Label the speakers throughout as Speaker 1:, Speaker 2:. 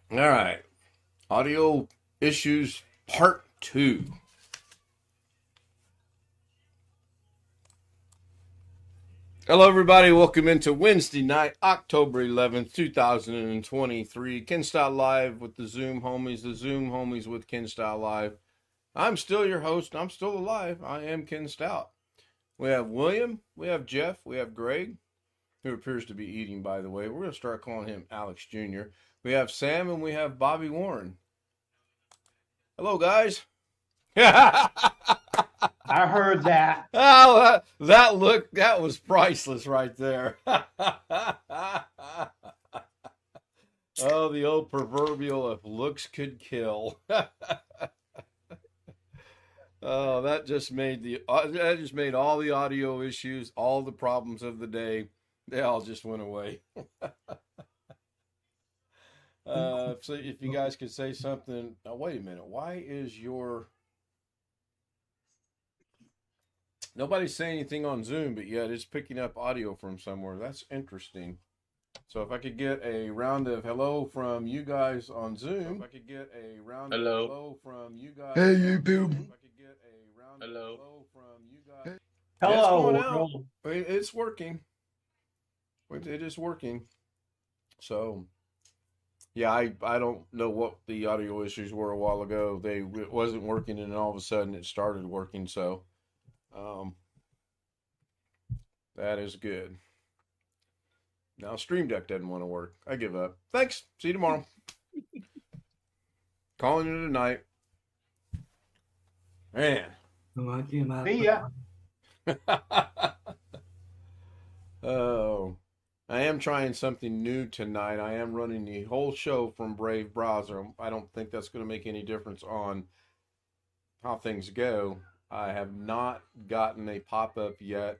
Speaker 1: All right. Audio issues part 2. Hello, everybody. Welcome into Wednesday night, October 11th, 2023. Ken Stout Live with the Zoom homies with Ken Stout Live. I'm still your host. I'm still alive. I am Ken Stout. We have William, we have Jeff, we have Greg, who appears to be eating, by the way. We're going to start calling him Alex Jr. We have Sam, and we have Bobby Warren. Hello, guys.
Speaker 2: I heard that.
Speaker 1: Oh, that was priceless right there. Oh, the old proverbial if looks could kill. Oh, that just made all the audio issues, all the problems of the day, they all just went away. So if you guys could say something. Oh, wait a minute. Why is your Nobody's saying anything on Zoom, but yet it's picking up audio from somewhere. That's interesting. So if I could get a round of hello from you guys on Zoom.
Speaker 3: Hello.
Speaker 4: Hey, YouTube.
Speaker 1: If I could get a round of
Speaker 3: Hello.
Speaker 1: hello from you guys.
Speaker 2: Hello.
Speaker 1: It's going out. It's working. It is working. So, yeah, I don't know what the audio issues were a while ago. It wasn't working, and all of a sudden it started working. So, that is good. Now Stream Deck doesn't want to work. I give up. Thanks. See you tomorrow. Calling it a night. Man.
Speaker 2: See ya.
Speaker 1: Oh, I am trying something new tonight. I am running the whole show from Brave browser. I don't think that's going to make any difference on how things go. I have not gotten a pop-up yet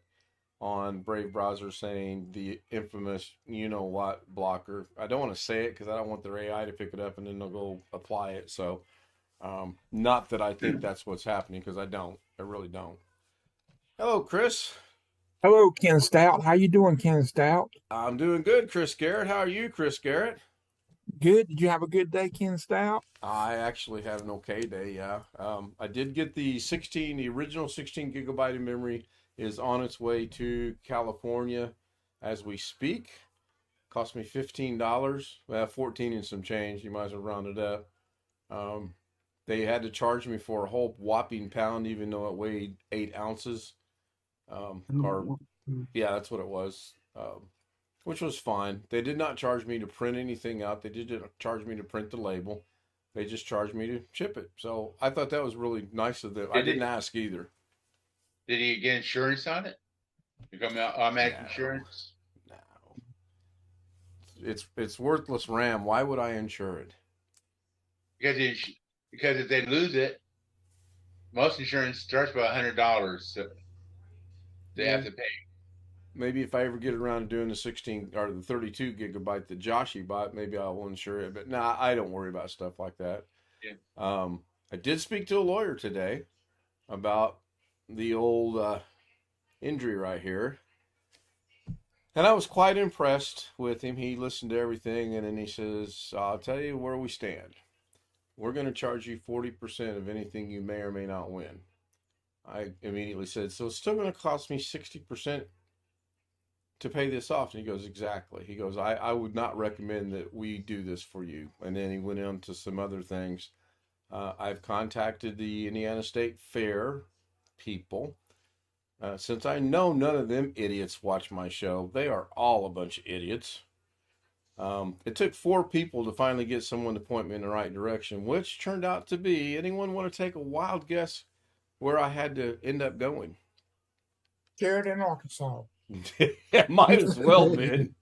Speaker 1: on Brave browser saying the infamous you-know-what blocker. I don't want to say it because I don't want their AI to pick it up and then they'll go apply it. So, not that I think that's what's happening, because I don't. I really don't. Hello, Chris.
Speaker 4: Hello, Ken Stout. How you doing, Ken Stout?
Speaker 1: I'm doing good, Chris Garrett. How are you, Chris Garrett?
Speaker 4: Good. Did you have a good day, Ken Stout?
Speaker 1: I actually had an okay day, yeah. I did get the original 16 gigabyte of memory is on its way to California as we speak. Cost me $15. Well, 14 and some change. You might as well round it up. They had to charge me for a whole whopping pound, even though it weighed 8 ounces. Yeah, that's what it was. Which was fine. They did not charge me to print anything out. They didn't charge me to print the label. They just charged me to ship it. So I thought that was really nice of them. I didn't ask either.
Speaker 3: Did he get insurance on it? Become automatic
Speaker 1: No.
Speaker 3: insurance?
Speaker 1: No. It's worthless RAM. Why would I insure it?
Speaker 3: Because if they lose it, most insurance starts about $100. So they have to pay.
Speaker 1: Maybe if I ever get around to doing the 16 or the 32 gigabyte that Joshy bought, maybe I will insure it. But nah, I don't worry about stuff like that.
Speaker 3: Yeah.
Speaker 1: I did speak to a lawyer today about the old injury right here. And I was quite impressed with him. He listened to everything, and then he says, I'll tell you where we stand. We're going to charge you 40% of anything you may or may not win. I immediately said, so it's still going to cost me 60% to pay this off. And he goes, exactly. He goes, I would not recommend that we do this for you. And then he went on to some other things. I've contacted the Indiana State Fair people. Since I know none of them idiots watch my show, they are all a bunch of idiots. It took 4 people to finally get someone to point me in the right direction, which turned out to be, anyone want to take a wild guess where I had to end up going?
Speaker 4: Sheridan, Arkansas.
Speaker 1: It might as well been.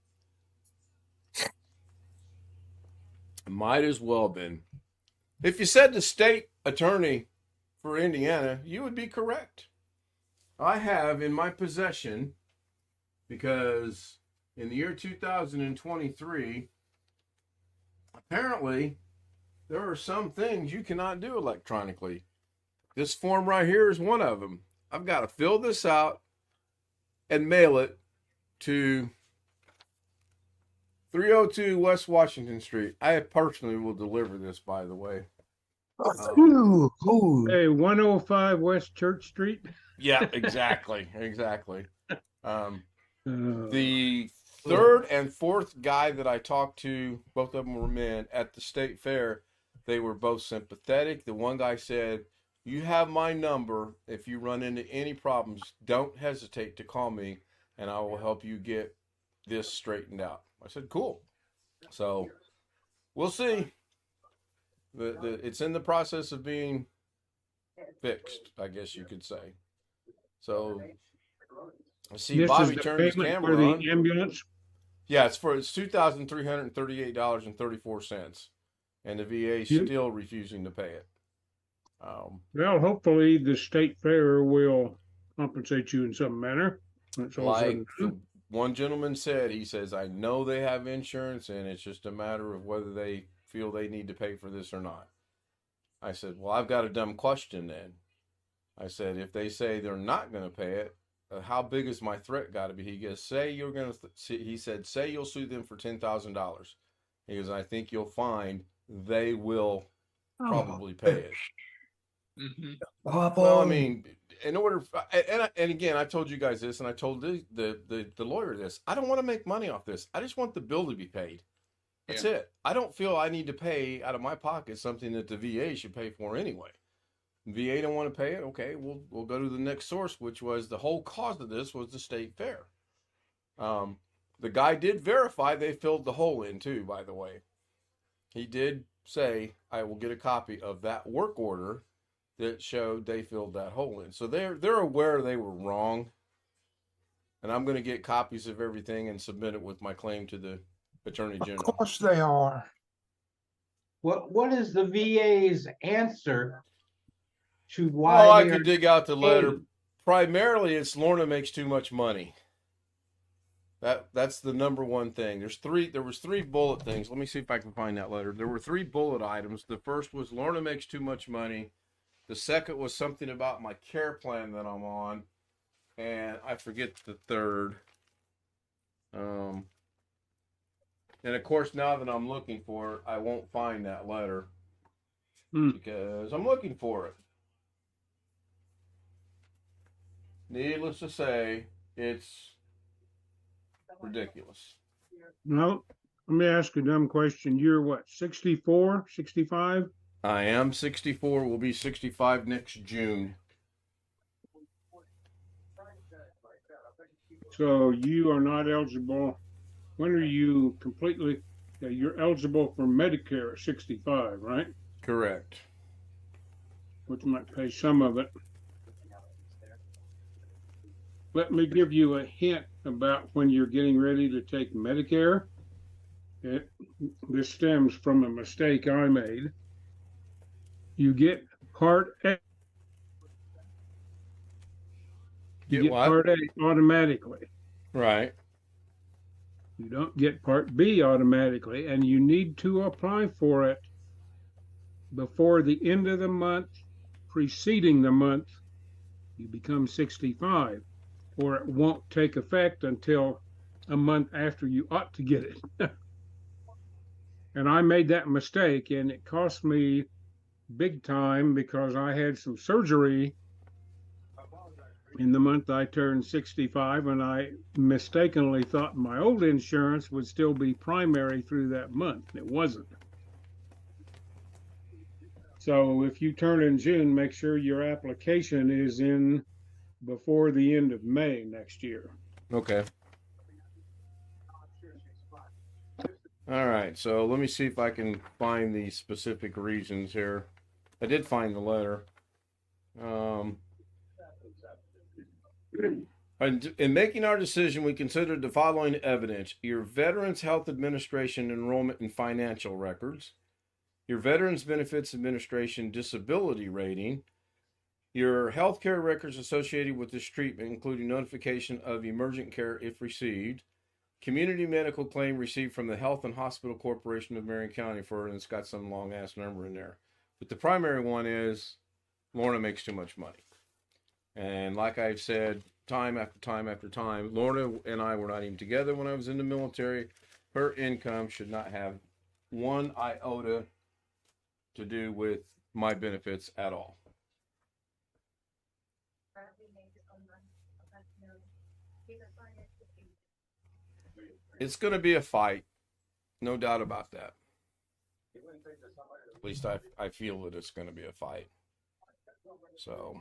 Speaker 1: Might as well been. If you said the state attorney for Indiana, you would be correct. I have in my possession, because in the year 2023, apparently there are some things you cannot do electronically. This form right here is one of them. I've got to fill this out and mail it to 302 West Washington Street. I personally will deliver this, by the way.
Speaker 4: Ooh, ooh.
Speaker 5: Hey, 105 West Church Street.
Speaker 1: Yeah, exactly. Exactly.
Speaker 5: Uh,
Speaker 1: The third and fourth guy that I talked to, both of them were men at the state fair. They were both sympathetic. The one guy said, "You have my number. If you run into any problems, don't hesitate to call me and I will help you get this straightened out." I said, "Cool." So we'll see. It's in the process of being fixed, I guess you could say. So I see
Speaker 5: this
Speaker 1: Bobby
Speaker 5: is the
Speaker 1: turned his
Speaker 5: payment
Speaker 1: camera
Speaker 5: for the
Speaker 1: on.
Speaker 5: ambulance.
Speaker 1: Yeah, it's $2,338.34, and the VA is
Speaker 5: You-
Speaker 1: still refusing to pay it.
Speaker 5: Well, hopefully the state fair will compensate you in some manner. That's all said
Speaker 1: Like
Speaker 5: and
Speaker 1: the
Speaker 5: done.
Speaker 1: one gentleman said, he says, "I know they have insurance, and it's just a matter of whether they feel they need to pay for this or not." I said, "Well, I've got a dumb question then." I said, "If they say they're not going to pay it, how big is my threat got to be?" He goes, "Say you're going to," he said, "say you'll sue them for $10,000. He goes, "I think you'll find they will probably pay it." Well, I mean, in order, and again, I told you guys this, and I told the lawyer this. I don't want to make money off this. I just want the bill to be paid. That's it. I don't feel I need to pay out of my pocket something that the VA should pay for anyway. VA don't want to pay it. Okay, we'll go to the next source, which was the whole cause of this was the state fair. The guy did verify they filled the hole in too, by the way. He did say, "I will get a copy of that work order that showed they filled that hole in." So they're aware they were wrong. And I'm going to get copies of everything and submit it with my claim to the Attorney
Speaker 4: Of
Speaker 1: General.
Speaker 4: course they are.
Speaker 2: What is the VA's answer to
Speaker 1: Oh,
Speaker 2: why
Speaker 1: I
Speaker 2: they
Speaker 1: could
Speaker 2: are
Speaker 1: dig out the letter.
Speaker 2: paid?
Speaker 1: Primarily, it's Lorna makes too much money. That's the number one thing. There was three bullet things. Let me see if I can find that letter. There were three bullet items. The first was Lorna makes too much money. The second was something about my care plan that I'm on, and I forget the third. And of course, now that I'm looking for it, I won't find that letter because I'm looking for it. Needless to say, it's ridiculous.
Speaker 5: Well, let me ask a dumb question. You're what, 64, 65?
Speaker 1: I am 64, will be 65 next June.
Speaker 5: So you are not eligible. When are you completely, you're eligible for Medicare at 65, right?
Speaker 1: Correct.
Speaker 5: Which might pay some of it. Let me give you a hint about when you're getting ready to take Medicare. This stems from a mistake I made. You get Part A. You get
Speaker 1: what?
Speaker 5: Part A automatically.
Speaker 1: Right.
Speaker 5: You don't get Part B automatically, and you need to apply for it before the end of the month preceding the month you become 65, or it won't take effect until a month after you ought to get it. And I made that mistake, and it cost me big time because I had some surgery in the month I turned 65, and I mistakenly thought my old insurance would still be primary through that month. It wasn't. So if you turn in June, make sure your application is in before the end of May next year.
Speaker 1: Okay. All right. So let me see if I can find the specific reasons here. I did find the letter. In making our decision, we considered the following evidence: your Veterans Health Administration enrollment and financial records, your Veterans Benefits Administration disability rating, your health care records associated with this treatment, including notification of emergent care if received, community medical claim received from the Health and Hospital Corporation of Marion County and it's got some long ass number in there. But the primary one is Lorna makes too much money. And like I've said time after time after time, Lorna and I were not even together when I was in the military. her income should not have one iota to do with my benefits at all. It's going to be a fight, no doubt about that. At least I feel that it's going to be a fight. So,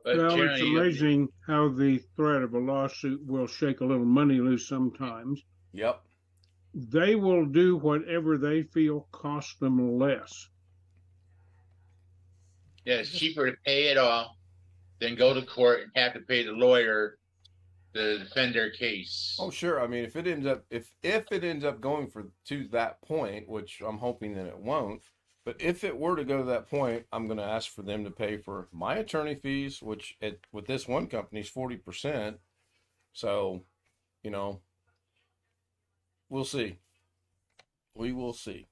Speaker 3: But
Speaker 5: Well,
Speaker 3: Sharon,
Speaker 5: it's amazing how the threat of a lawsuit will shake a little money loose sometimes.
Speaker 1: yep.
Speaker 5: They will do whatever they feel costs them less.
Speaker 3: yeah, it's cheaper to pay it off than go to court and have to pay the lawyer to defend their case.
Speaker 1: Oh, sure. I mean, if it ends up going to that point, which I'm hoping that it won't, but if it were to go to that point, I'm going to ask for them to pay for my attorney fees, which with this one company is 40%. So, we'll see. We will see.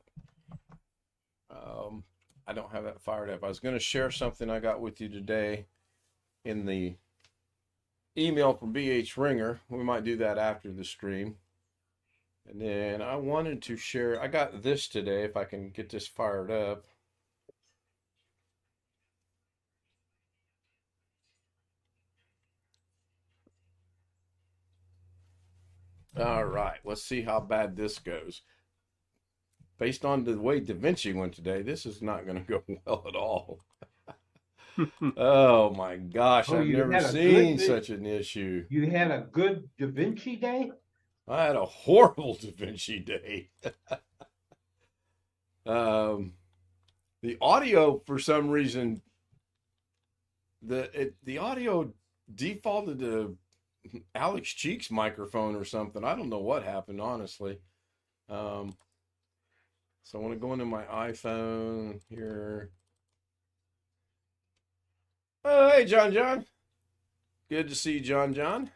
Speaker 1: I don't have that fired up. I was going to share something I got with you today in the email from BH Ringer. We might do that after the stream. And then I wanted to share, I got this today, if I can get this fired up. All right, let's see how bad this goes. Based on the way Da Vinci went today, this is not going to go well at all. Oh my gosh, I've never seen such an issue.
Speaker 2: You had a good Da Vinci day?
Speaker 1: I had a horrible Da Vinci day. The audio, for some reason, the audio defaulted to Alex Cheek's microphone or something. I don't know what happened, honestly. So I want to go into my iPhone here. Oh, hey, John. Good to see you, John.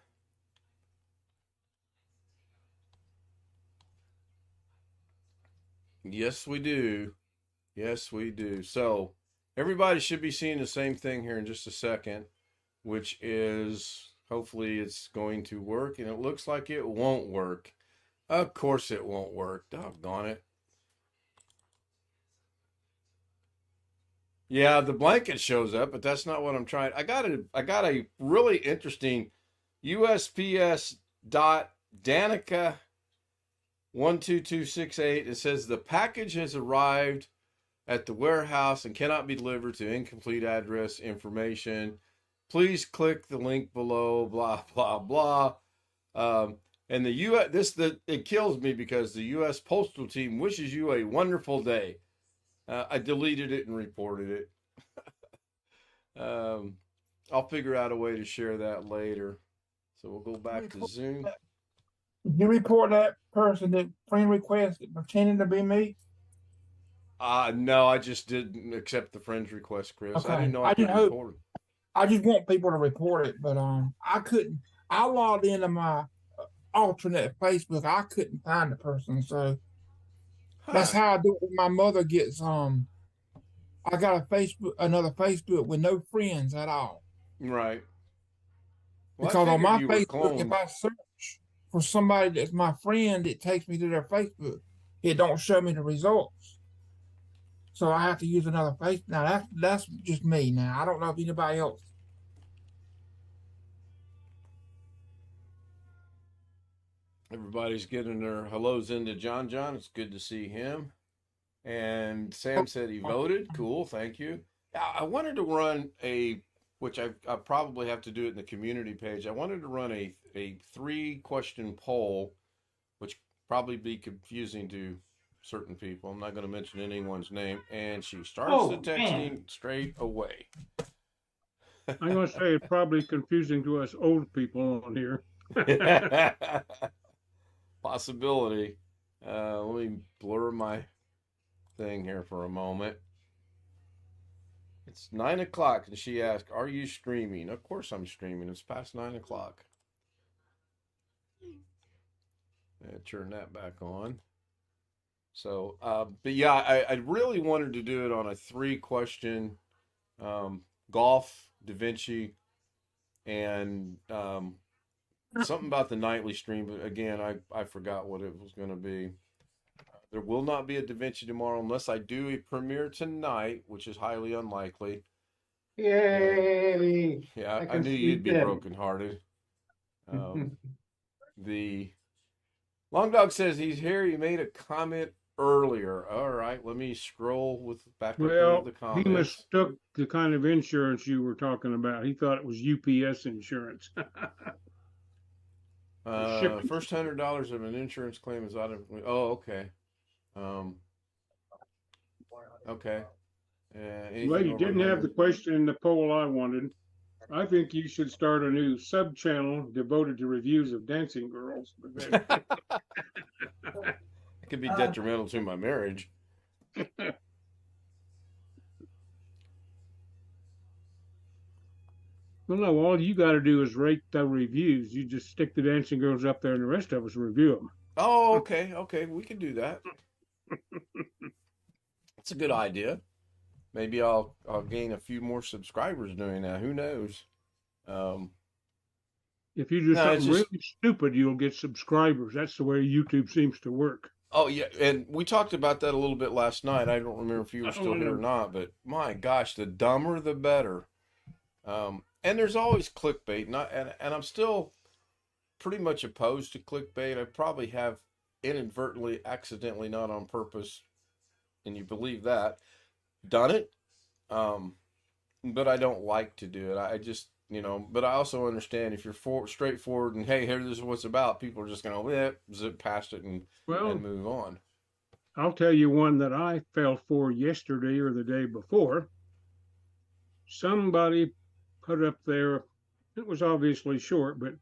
Speaker 1: Yes, we do. So everybody should be seeing the same thing here in just a second, which is hopefully it's going to work, and it looks like it won't work. Of course it won't work. Doggone it. Yeah, the blanket shows up, but that's not what I'm trying. I got a really interesting USPS Danica 12268. It says the package has arrived at the warehouse and cannot be delivered to incomplete address information. Please click the link below. Blah blah blah. And it kills me because the U.S. Postal Team wishes you a wonderful day. I deleted it and reported it. I'll figure out a way to share that later. So we'll go back to Zoom.
Speaker 4: Did you report that person that friend requested pretending to be me?
Speaker 1: No, I just didn't accept the friend's request, Chris.
Speaker 4: Okay.
Speaker 1: I didn't know I could report it.
Speaker 4: I just want people to report it, but I couldn't. I logged into my alternate Facebook. I couldn't find the person, so that's how I do it. When my mother gets I got another Facebook with no friends at all.
Speaker 1: Right. Well,
Speaker 4: because on my Facebook, if I search for somebody that's my friend, it takes me to their Facebook. It don't show me the results. So I have to use another Facebook. Now that's just me. Now I don't know if anybody else.
Speaker 1: Everybody's getting their hellos into John. It's good to see him. And Sam said he voted. Cool, thank you. I wanted to run which I probably have to do it in the community page. I wanted to run a 3-question poll, which probably be confusing to certain people. I'm not going to mention anyone's name. And she starts the texting straight away.
Speaker 5: I'm going to say it's probably confusing to us old people on here.
Speaker 1: Possibility. Let me blur my thing here for a moment. It's 9 o'clock, and she asked, "Are you streaming?" Of course I'm streaming. It's past 9 o'clock. Turn that back on. So, but yeah, I really wanted to do it on a 3-question golf, Da Vinci, and something about the nightly stream, but again, I forgot what it was going to be. There will not be a Da Vinci tomorrow unless I do a premiere tonight, which is highly unlikely.
Speaker 2: Yay!
Speaker 1: Yeah, I
Speaker 2: can
Speaker 1: knew you'd
Speaker 2: sleep
Speaker 1: be
Speaker 2: in.
Speaker 1: brokenhearted. The Long Dog says he's here. He made a comment earlier. All right, let me scroll back up into
Speaker 5: Well,
Speaker 1: the
Speaker 5: he
Speaker 1: comments.
Speaker 5: mistook the kind of insurance you were talking about. He thought it was UPS insurance.
Speaker 1: First $100 of an insurance claim is out of. Oh, okay. Okay.
Speaker 5: Well, you didn't have the question in the poll I wanted. I think you should start a new sub-channel devoted to reviews of dancing girls.
Speaker 1: It could be detrimental to my marriage.
Speaker 5: Well, no, all you got to do is rate the reviews. You just stick the dancing girls up there and the rest of us review them.
Speaker 1: Oh, okay. Okay. We can do that. That's a good idea. Maybe I'll gain a few more subscribers doing that. Who knows?
Speaker 5: If you do something really stupid, you'll get subscribers. That's the way YouTube seems to work.
Speaker 1: Oh, yeah. And we talked about that a little bit last night. I don't remember if you were still here or not, but my gosh, the dumber, the better. And there's always clickbait. And I'm still pretty much opposed to clickbait. I probably have inadvertently, accidentally, not on purpose, and you believe that, done it. But I don't like to do it. I just, but I also understand if you're straightforward and, hey, here, this is what it's about, people are just going to zip past it and move on.
Speaker 5: I'll tell you one that I fell for yesterday or the day before. Somebody put up there, it was obviously short, but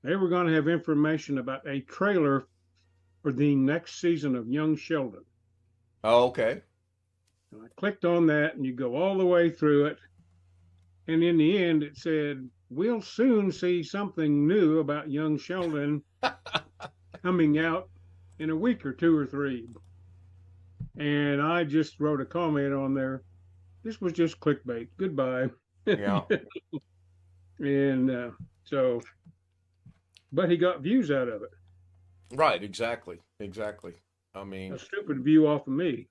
Speaker 5: they were going to have information about a trailer for the next season of Young Sheldon.
Speaker 1: Oh, okay.
Speaker 5: And I clicked on that, and you go all the way through it. And in the end, it said, we'll soon see something new about Young Sheldon coming out in a week or 2 or 3. And I just wrote a comment on there. This was just clickbait. Goodbye.
Speaker 1: Yeah.
Speaker 5: And but he got views out of it.
Speaker 1: Right. Exactly. I mean,
Speaker 5: A stupid view off of me.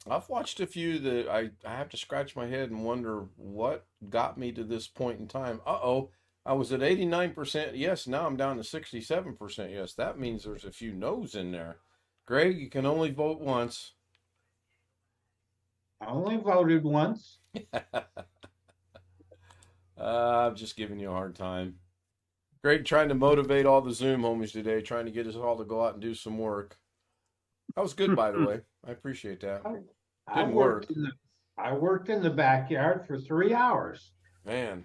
Speaker 1: I've watched a few that I have to scratch my head and wonder what got me to this point in time. I was at 89% yes. Now I'm down to 67% yes. That means there's a few no's in there. Greg, you can only vote once.
Speaker 2: I only voted once.
Speaker 1: I'm just giving you a hard time. Greg trying to motivate all the Zoom homies today, trying to get us all to go out and do some work. That was good, by the way. I appreciate that.
Speaker 2: I worked in the backyard for 3 hours.
Speaker 1: Man,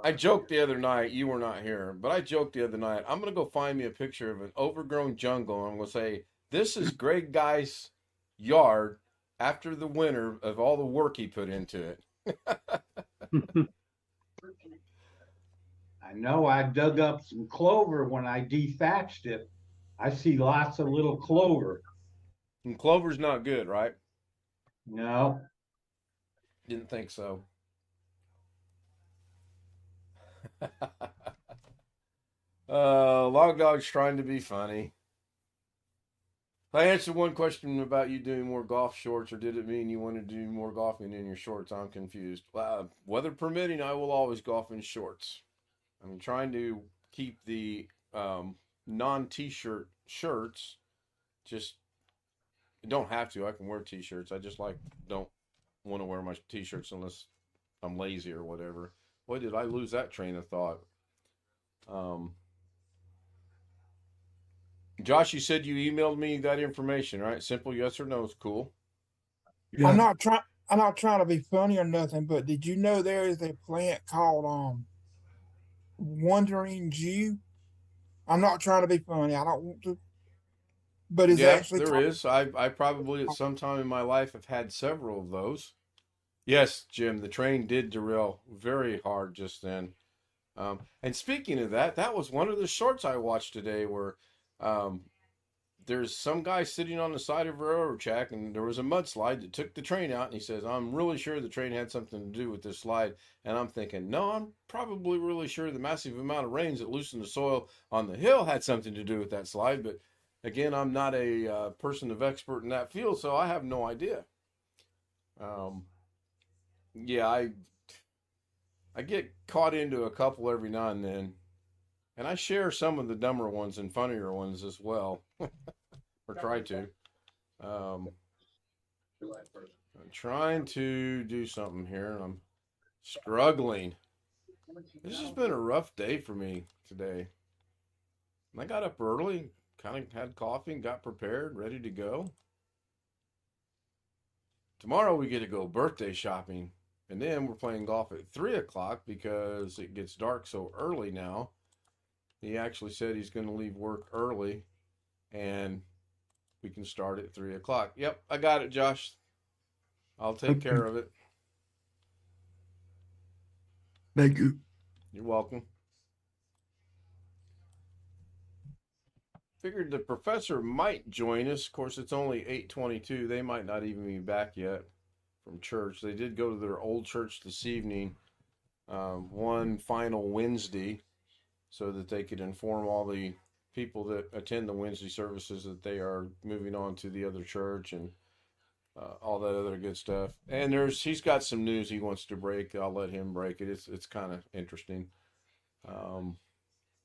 Speaker 1: I joked the other night, you were not here, but I joked the other night, I'm going to go find me a picture of an overgrown jungle, and I'm going to say, this is Greg Guy's yard after the winter of all the work he put into it.
Speaker 2: I know I dug up some clover when I dethatched it. I see lots of little clover.
Speaker 1: And clover's not good, right?
Speaker 2: No.
Speaker 1: Didn't think so. Log Dog's trying to be funny. I answered one question about you doing more golf shorts, or did it mean you want to do more golfing in your shorts? I'm confused. Weather permitting, I will always golf in shorts. I'm trying to keep the non-t-shirt shirts. Just don't have to. I can wear t-shirts. I just don't want to wear my t-shirts unless I'm lazy or whatever. Boy, did I lose that train of thought. Josh, you said you emailed me that information, right? Simple yes or no is cool.
Speaker 4: Yeah. I'm not trying to be funny or nothing, but did you know there is a plant called Wandering Jew? I'm not trying to be funny. I don't want to. But it's actually
Speaker 1: there is. I probably at some time in my life have had several of those. Yes, Jim, the train did derail very hard just then. And speaking of that, that was one of the shorts I watched today where there's some guy sitting on the side of a railroad track, and there was a mudslide that took the train out. And he says, I'm really sure the train had something to do with this slide. And I'm thinking, no, I'm probably really sure the massive amount of rains that loosened the soil on the hill had something to do with that slide. But again, I'm not a person of expert in that field, so I have no idea. Yeah, I get caught into a couple every now and then. And I share some of the dumber ones and funnier ones as well, or try to. I'm trying to do something here, and I'm struggling. This has been a rough day for me today. And I got up early, kind of had coffee, and got prepared, ready to go. Tomorrow we get to go birthday shopping, and then we're playing golf at 3 o'clock because it gets dark so early now. He actually said he's going to leave work early, and we can start at 3 o'clock. Yep, I got it, Josh. I'll take care of it.
Speaker 6: Thank you.
Speaker 1: You're welcome. Figured the professor might join us. Of course, it's only 8:22. They might not even be back yet from church. They did go to their old church this evening, one final Wednesday, so that they could inform all the people that attend the Wednesday services that they are moving on to the other church and all that other good stuff. And he's got some news he wants to break. I'll let him break it. It's kind of interesting.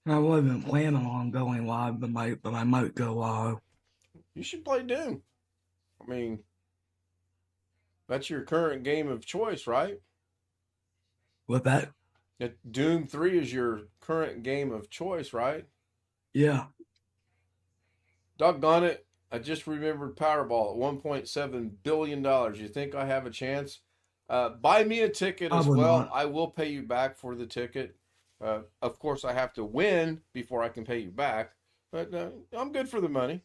Speaker 6: I wasn't planning on going live, but I might go live.
Speaker 1: You should play Doom. I mean, that's your current game of choice, right?
Speaker 6: With that?
Speaker 1: Doom 3 is your current game of choice, right?
Speaker 6: Yeah.
Speaker 1: Doggone it. I just remembered Powerball at $1.7 billion. You think I have a chance? Buy me a ticket as well.
Speaker 6: Not.
Speaker 1: I will pay you back for the ticket. Of course, I have to win before I can pay you back. But I'm good for the money.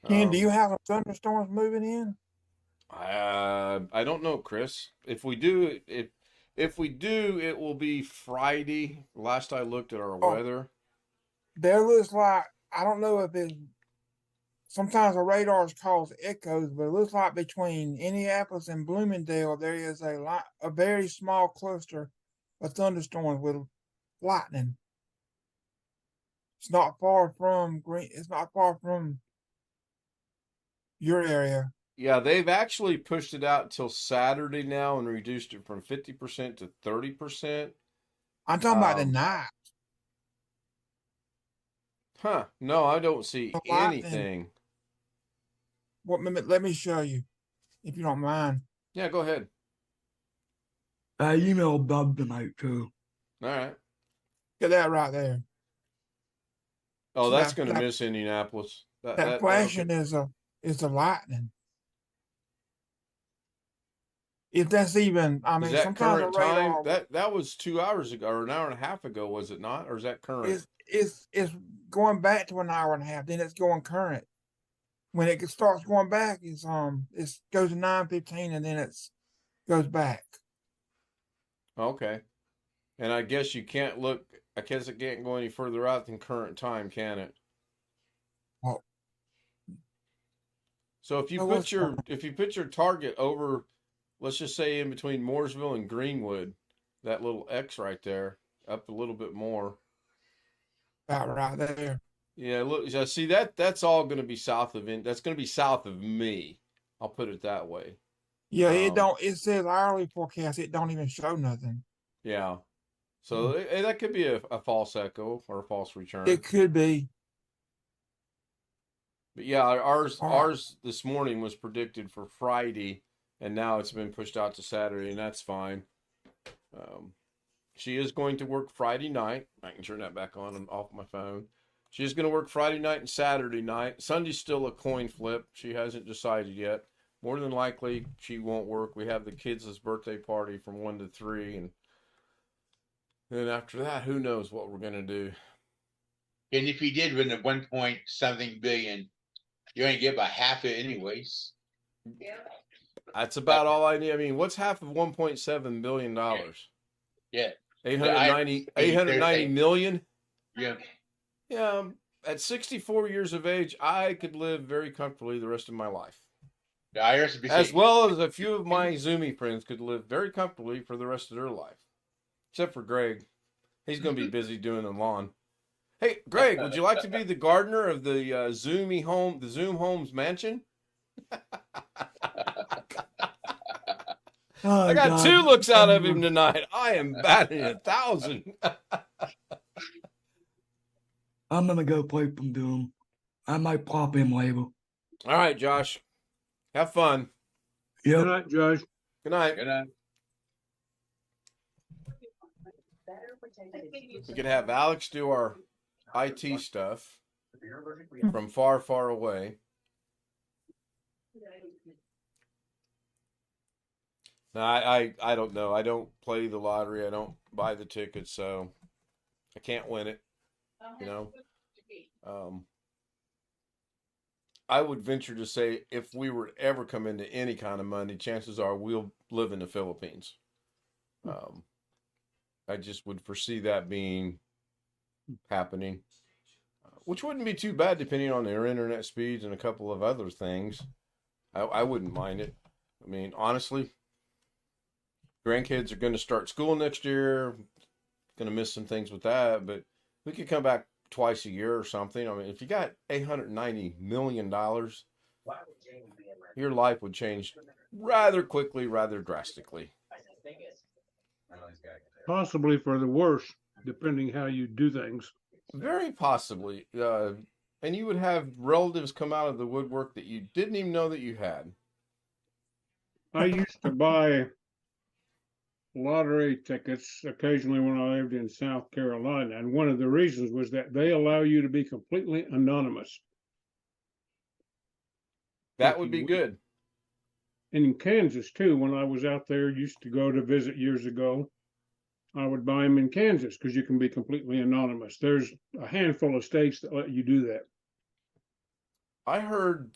Speaker 4: Ken, do you have thunderstorms moving in?
Speaker 1: I don't know, Chris. If we do, it will be Friday. Last I looked at our weather.
Speaker 4: There looks like, I don't know if it's, sometimes the radars cause echoes, but it looks like between Indianapolis and Bloomingdale, there is a very small cluster of thunderstorms with lightning. It's not far from your area.
Speaker 1: Yeah, they've actually pushed it out till Saturday now and reduced it from 50% to 30%.
Speaker 4: I'm talking about the night.
Speaker 1: Huh. No, I don't see anything.
Speaker 4: Let me show you, if you don't mind.
Speaker 1: Yeah, go ahead.
Speaker 6: I emailed Bob tonight too.
Speaker 1: All right.
Speaker 4: Get that right there.
Speaker 1: Oh,
Speaker 4: So
Speaker 1: that's going to miss Indianapolis.
Speaker 4: That flashing is the lightning. If that's even, I mean,
Speaker 1: is that
Speaker 4: sometimes
Speaker 1: current time? That was 2 hours ago or an hour and a half ago, was it not? Or is that current?
Speaker 4: It's going back to an hour and a half. Then it's going current. When it starts going back, it goes to 9:15 and then goes back.
Speaker 1: Okay. And I guess you can't look. I guess it can't go any further out than current time, can it?
Speaker 4: Oh.
Speaker 1: So if you put your target over, let's just say in between Mooresville and Greenwood, that little X right there, up a little bit more.
Speaker 4: About right there.
Speaker 1: Yeah, look, see that's all going to be south of that's going to be south of me. I'll put it that way.
Speaker 4: Yeah, it says hourly forecast. It don't even show nothing.
Speaker 1: Yeah. So that could be a false echo or a false return.
Speaker 4: It could be.
Speaker 1: But yeah, ours this morning was predicted for Friday, and now it's been pushed out to Saturday, and that's fine. She is going to work Friday night. I can turn that back on and off my phone. She is going to work Friday night and Saturday night. Sunday's still a coin flip. She hasn't decided yet. More than likely, she won't work. We have the kids' birthday party from 1 to 3, and then after that, who knows what we're going to do.
Speaker 3: And if you did win the 1.something billion, you only get about half it anyways.
Speaker 1: That's about all I need. I mean, what's half of $1.7 billion?
Speaker 3: Yeah.
Speaker 1: 890 million?
Speaker 3: Yeah.
Speaker 1: Yeah, at 64 years of age, I could live very comfortably the rest of my life.
Speaker 3: The IRS would be
Speaker 1: As
Speaker 3: saying,
Speaker 1: well as a few of my Zoomy friends could live very comfortably for the rest of their life. Except for Greg. He's going to be busy doing the lawn. Hey, Greg, would you like to be the gardener of the Zoom Homes mansion?
Speaker 6: Oh,
Speaker 1: I got
Speaker 6: God.
Speaker 1: 2 looks out of him tonight. I am batting 1,000.
Speaker 6: I'm gonna go play some Doom. I might pop in later.
Speaker 1: All right, Josh. Have fun.
Speaker 5: Good
Speaker 6: Yep.
Speaker 5: night, Josh.
Speaker 1: Good night.
Speaker 3: Good night.
Speaker 1: We could have Alex do our IT stuff from far, far away. No, I don't know. I don't play the lottery. I don't buy the tickets, so I can't win it. You know, I would venture to say if we were to ever come into any kind of money, chances are we'll live in the Philippines. I just would foresee that being happening, which wouldn't be too bad depending on their internet speeds and a couple of other things. I wouldn't mind it. I mean, honestly, grandkids are going to start school next year. Going to miss some things with that, but we could come back twice a year or something. I mean, if you got $890 million, your life would change rather quickly, rather drastically.
Speaker 5: Possibly for the worse, depending how you do things.
Speaker 1: Very possibly. And you would have relatives come out of the woodwork that you didn't even know that you had.
Speaker 5: I used to buy lottery tickets occasionally when I lived in South Carolina, and one of the reasons was that they allow you to be completely anonymous.
Speaker 1: That would be good.
Speaker 5: And in Kansas too, when I was out there, used to go to visit years ago, I would buy them in Kansas because you can be completely anonymous. There's a handful of states that let you do that.
Speaker 1: I heard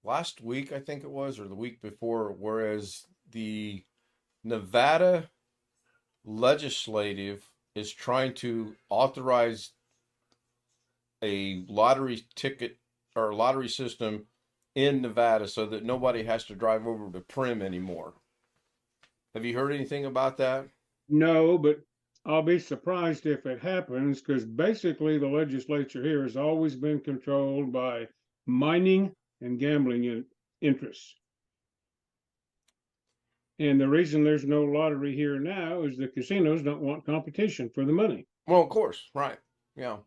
Speaker 1: last week, I think it was, or the week before, whereas the Nevada legislative is trying to authorize a lottery ticket or lottery system in Nevada so that nobody has to drive over to Prim anymore. Have you heard anything about that?
Speaker 5: No, but I'll be surprised if it happens because basically the legislature here has always been controlled by mining and gambling interests. And the reason there's no lottery here now is the casinos don't want competition for the money.
Speaker 1: Well, of course, right. Yeah.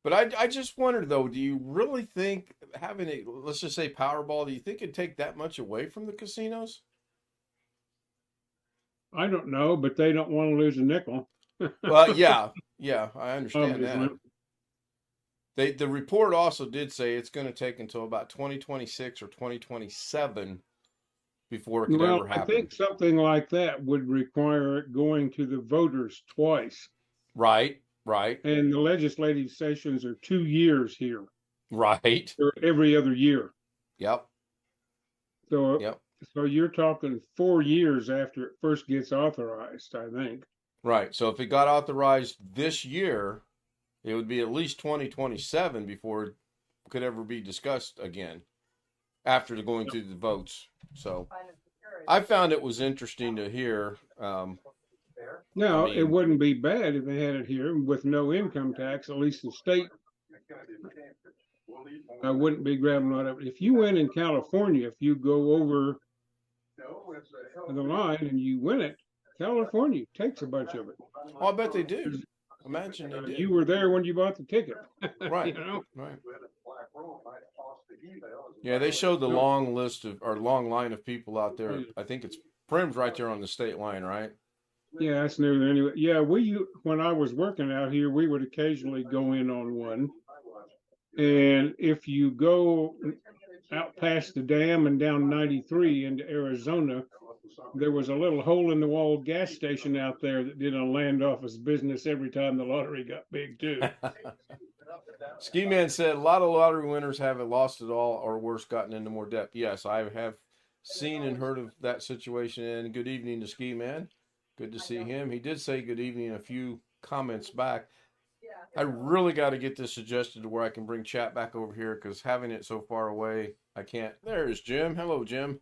Speaker 1: But I just wondered, though, do you really think having a, let's just say Powerball, do you think it'd take that much away from the casinos?
Speaker 5: I don't know, but they don't want to lose a nickel.
Speaker 1: Well, yeah, I understand
Speaker 5: Obviously.
Speaker 1: that. The report also did say it's going to take until about 2026 or 2027 before it could
Speaker 5: Well,
Speaker 1: ever happen.
Speaker 5: I think something like that would require it going to the voters twice.
Speaker 1: Right.
Speaker 5: And the legislative sessions are 2 years here.
Speaker 1: Right.
Speaker 5: Or every other year.
Speaker 1: Yep.
Speaker 5: So you're talking 4 years after it first gets authorized, I think.
Speaker 1: Right. So if it got authorized this year, it would be at least 2027 before it could ever be discussed again after going through the votes. So I found it was interesting to hear.
Speaker 5: Now,
Speaker 1: I mean,
Speaker 5: it wouldn't be bad if they had it here with no income tax. At least the state wouldn't be grabbing a lot of it. If you went in California, if you go over the line and you win it, California takes a bunch of it.
Speaker 1: Oh, I bet they do. Imagine they did.
Speaker 5: You were there when you bought the ticket.
Speaker 1: Right.
Speaker 5: You know?
Speaker 1: Right. Yeah, they showed the long list of or long line of people out there. I think it's Prim's right there on the state line, right?
Speaker 5: Yeah, that's near there anyway. Yeah, when I was working out here, we would occasionally go in on one. And if you go out past the dam and down 93 into Arizona, there was a little hole in the wall gas station out there that did a land office business every time the lottery got big too.
Speaker 1: Ski Man said a lot of lottery winners haven't lost it all or worse, gotten into more debt. Yes, I have seen and heard of that situation. And good evening to Ski Man. Good to see him. He did say good evening a few comments back. I really got to get this adjusted to where I can bring chat back over here because having it so far away, I can't. There's Jim. Hello, Jim.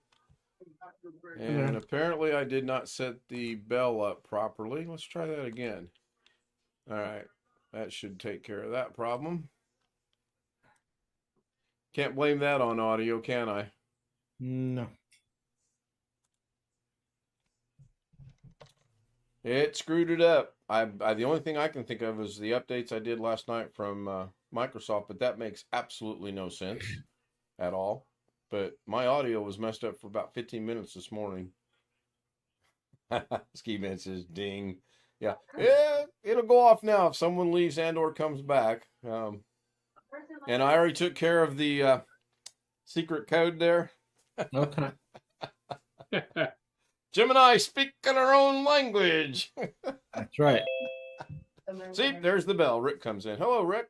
Speaker 1: And apparently I did not set the bell up properly. Let's try that again. All right. That should take care of that problem. Can't blame that on audio, can I?
Speaker 7: No.
Speaker 1: It screwed it up. The only thing I can think of is the updates I did last night from Microsoft, but that makes absolutely no sense at all. But my audio was messed up for about 15 minutes this morning. Ski Man says, ding. Yeah, it'll go off now if someone leaves and or comes back. And I already took care of the secret code there.
Speaker 7: Okay.
Speaker 1: Gemini speak in our own language.
Speaker 7: That's right.
Speaker 1: See, there's the bell. Rick comes in. Hello, Rick.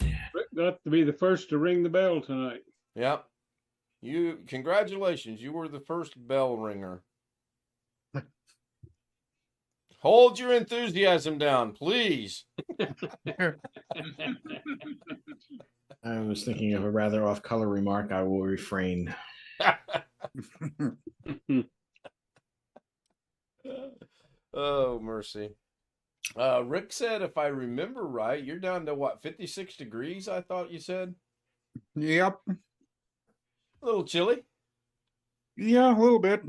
Speaker 5: Rick got to be the first to ring the bell tonight.
Speaker 1: Yep. Congratulations. You were the first bell ringer. Hold your enthusiasm down, please.
Speaker 7: I was thinking of a rather off-color remark. I will refrain.
Speaker 1: Oh, mercy. Rick said, if I remember right, you're down to what, 56 degrees, I thought you said?
Speaker 8: Yep.
Speaker 1: A little chilly.
Speaker 8: Yeah, a little bit.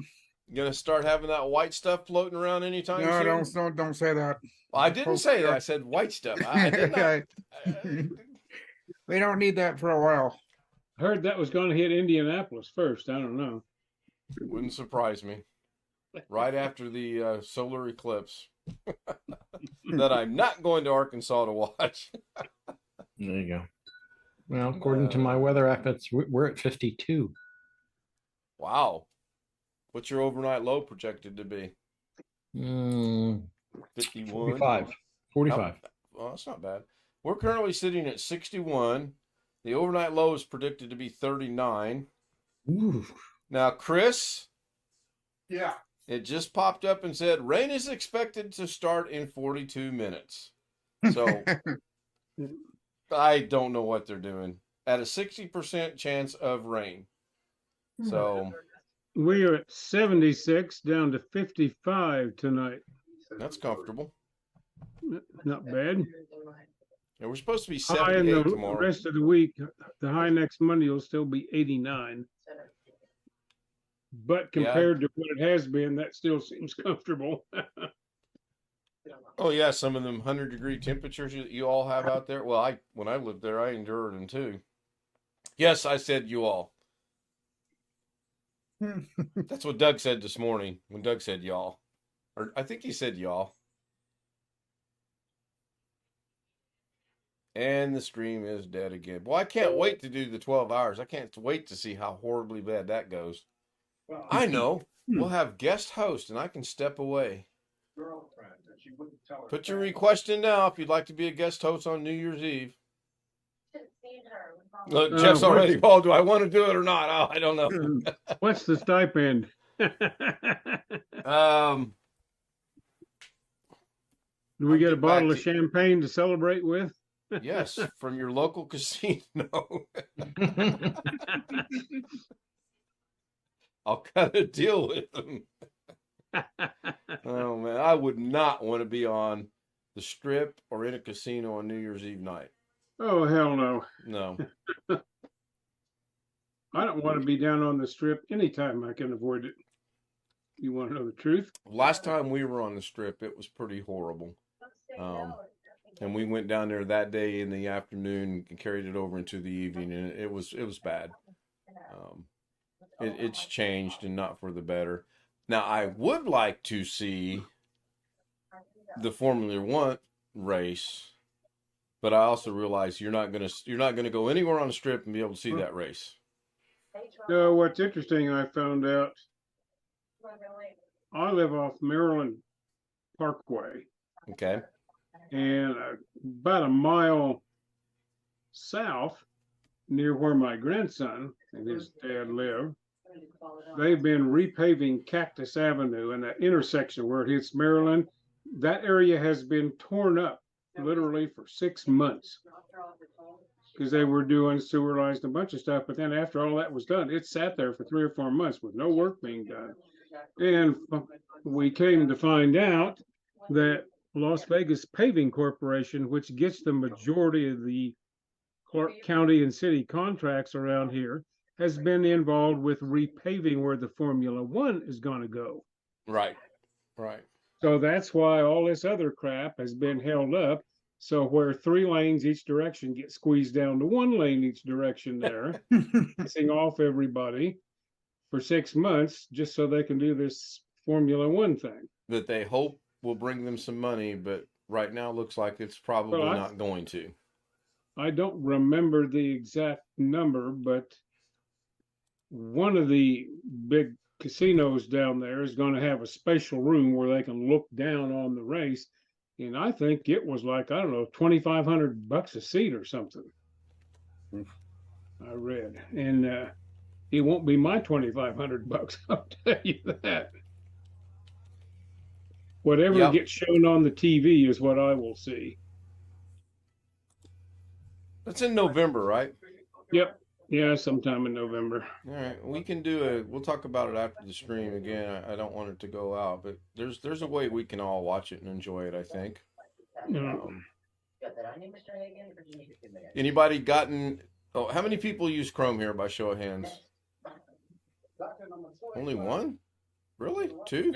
Speaker 1: You gonna start having that white stuff floating around anytime
Speaker 8: No,
Speaker 1: soon?
Speaker 8: don't say that.
Speaker 1: Well, I didn't say that. I said white stuff. I did not.
Speaker 8: We don't need that for a while.
Speaker 5: Heard that was going to hit Indianapolis first. I don't know.
Speaker 1: Wouldn't surprise me. Right after the solar eclipse that I'm not going to Arkansas to watch.
Speaker 7: There you go. Well, according to my weather app, we're at 52.
Speaker 1: Wow. What's your overnight low projected to be? 51?
Speaker 7: 45. 45.
Speaker 1: Well, that's not bad. We're currently sitting at 61. The overnight low is predicted to be 39.
Speaker 7: Ooh.
Speaker 1: Now, Chris,
Speaker 8: Yeah.
Speaker 1: it just popped up and said rain is expected to start in 42 minutes. So I don't know what they're doing. At a 60% chance of rain. So
Speaker 5: We are at 76 down to 55 tonight.
Speaker 1: that's comfortable.
Speaker 5: Not bad.
Speaker 1: And we're supposed to be
Speaker 5: High in
Speaker 1: 78
Speaker 5: the
Speaker 1: tomorrow.
Speaker 5: rest of the week. The high next Monday will still be 89. But compared to what it has been, that still seems comfortable.
Speaker 1: Oh yeah, some of them 100-degree temperatures you all have out there. Well, when I lived there, I endured them too. Yes, I said you all. That's what Doug said this morning when Doug said y'all. Or I think he said y'all. And the stream is dead again. Well, I can't wait to do the 12 hours. I can't wait to see how horribly bad that goes. I know. We'll have guest host and I can step away. Put your request in now if you'd like to be a guest host on New Year's Eve. Look, Jeff's already, oh, do I want to do it or not? Oh, I don't know.
Speaker 5: What's the stipend?
Speaker 1: Do
Speaker 5: Do we get a bottle of champagne to celebrate with?
Speaker 1: Yes, from your local casino. I'll cut a deal with them. Oh man, I would not want to be on the strip or in a casino on New Year's Eve night.
Speaker 5: Oh, hell no.
Speaker 1: No.
Speaker 5: I don't want to be down on the strip anytime I can avoid it. You want to know the truth?
Speaker 1: Last time we were on the strip, it was pretty horrible. And we went down there that day in the afternoon and carried it over into the evening, and it was bad. It's changed and not for the better. Now, I would like to see the Formula One race, but I also realize you're not gonna go anywhere on the strip and be able to see that race.
Speaker 5: What's interesting, I found out, I live off Maryland Parkway,
Speaker 1: Okay.
Speaker 5: and about a mile south, near where my grandson and his dad live, they've been repaving Cactus Avenue, and that intersection where it hits Maryland, that area has been torn up literally for 6 months because they were doing sewer lines and a bunch of stuff. But then after all that was done, it sat there for 3 or 4 months with no work being done. And we came to find out that Las Vegas Paving Corporation, which gets the majority of the Clark County and city contracts around here, has been involved with repaving where the Formula One is going to go.
Speaker 1: Right. Right.
Speaker 5: So that's why all this other crap has been held up. So where 3 lanes each direction get squeezed down to 1 lane each direction there, pissing off everybody for 6 months just so they can do this Formula One thing.
Speaker 1: That they hope will bring them some money, but right now it looks like it's probably not going to.
Speaker 5: I don't remember the exact number, but one of the big casinos down there is going to have a special room where they can look down on the race. And I think it was like, I don't know, $2,500 a seat or something. I read. And it won't be my $2,500, I'll tell you that. Whatever gets shown on the TV is what I will see.
Speaker 1: That's in November, right?
Speaker 5: Yep. Yeah, sometime in November.
Speaker 1: All right, we can do we'll talk about it after the stream again. I don't want it to go out, but there's a way we can all watch it and enjoy it, I think. Anybody gotten, how many people use Chrome here by show of hands? Only one? Really? 2?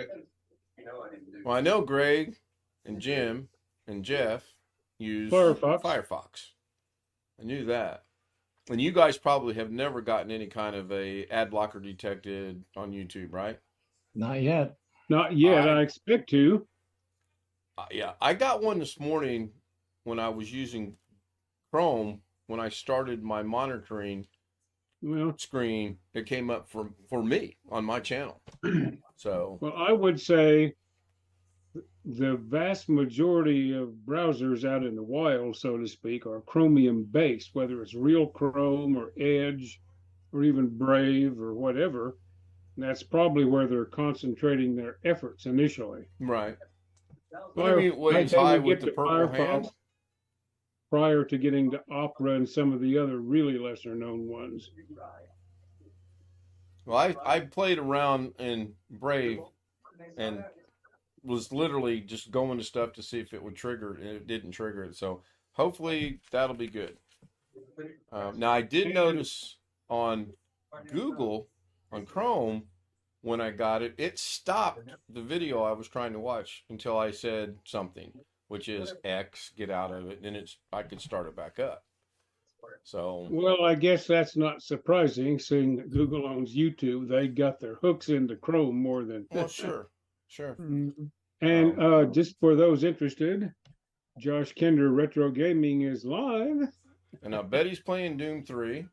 Speaker 1: Well, I know Greg and Jim and Jeff use Firefox. I knew that. And you guys probably have never gotten any kind of a ad blocker detected on YouTube, right?
Speaker 7: Not yet.
Speaker 5: Not yet. I expect to.
Speaker 1: Yeah, I got one this morning when I was using Chrome. When I started my monitoring screen, it came up for me on my channel. So,
Speaker 5: well, I would say the vast majority of browsers out in the wild, so to speak, are Chromium based, whether it's real Chrome or Edge or even Brave or whatever. And that's probably where they're concentrating their efforts initially.
Speaker 1: Right. What do you mean waves high with the purple hand?
Speaker 5: Prior to getting to Opera and some of the other really lesser known ones.
Speaker 1: Well, I played around in Brave and was literally just going to stuff to see if it would trigger it, and it didn't trigger it. So hopefully that'll be good. Now I did notice on Google, on Chrome, when I got it, it stopped the video I was trying to watch until I said something, which is X, get out of it, and I could start it back up. So,
Speaker 5: well, I guess that's not surprising, seeing that Google owns YouTube. They got their hooks into Chrome more than.
Speaker 1: Well, sure.
Speaker 5: And just for those interested, Josh Kinder Retro Gaming is live.
Speaker 1: And I bet he's playing Doom 3.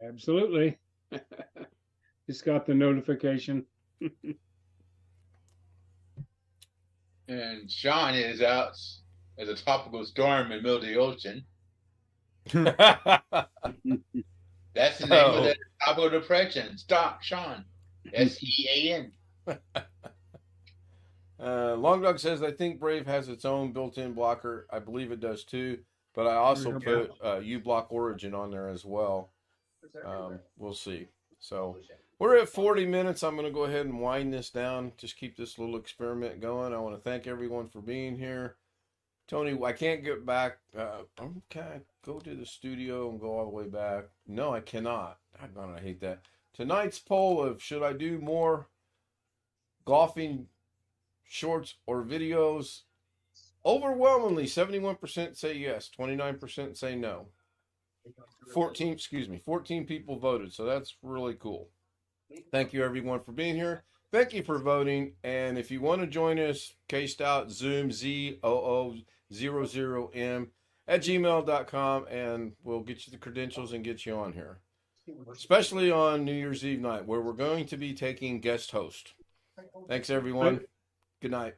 Speaker 5: Absolutely. Just got the notification.
Speaker 3: And Sean is out as a tropical storm in the middle of the ocean. That's the name of the tropical depression. Stop, Sean. SEAN.
Speaker 1: Long Dog says, I think Brave has its own built-in blocker. I believe it does too, but I also put uBlock Origin on there as well. We'll see. So we're at 40 minutes. I'm going to go ahead and wind this down. Just keep this little experiment going. I want to thank everyone for being here. Tony, I can't get back. Can I go to the studio and go all the way back? No, I cannot. I hate that. Tonight's poll of should I do more golfing shorts or videos? Overwhelmingly, 71% say yes, 29% say no. 14 people voted, so that's really cool. Thank you everyone for being here. Thank you for voting. And if you want to join us, Stout Zoom ZOO00M at gmail.com, and we'll get you the credentials and get you on here. Especially on New Year's Eve night, where we're going to be taking guest host. Thanks everyone. Good night.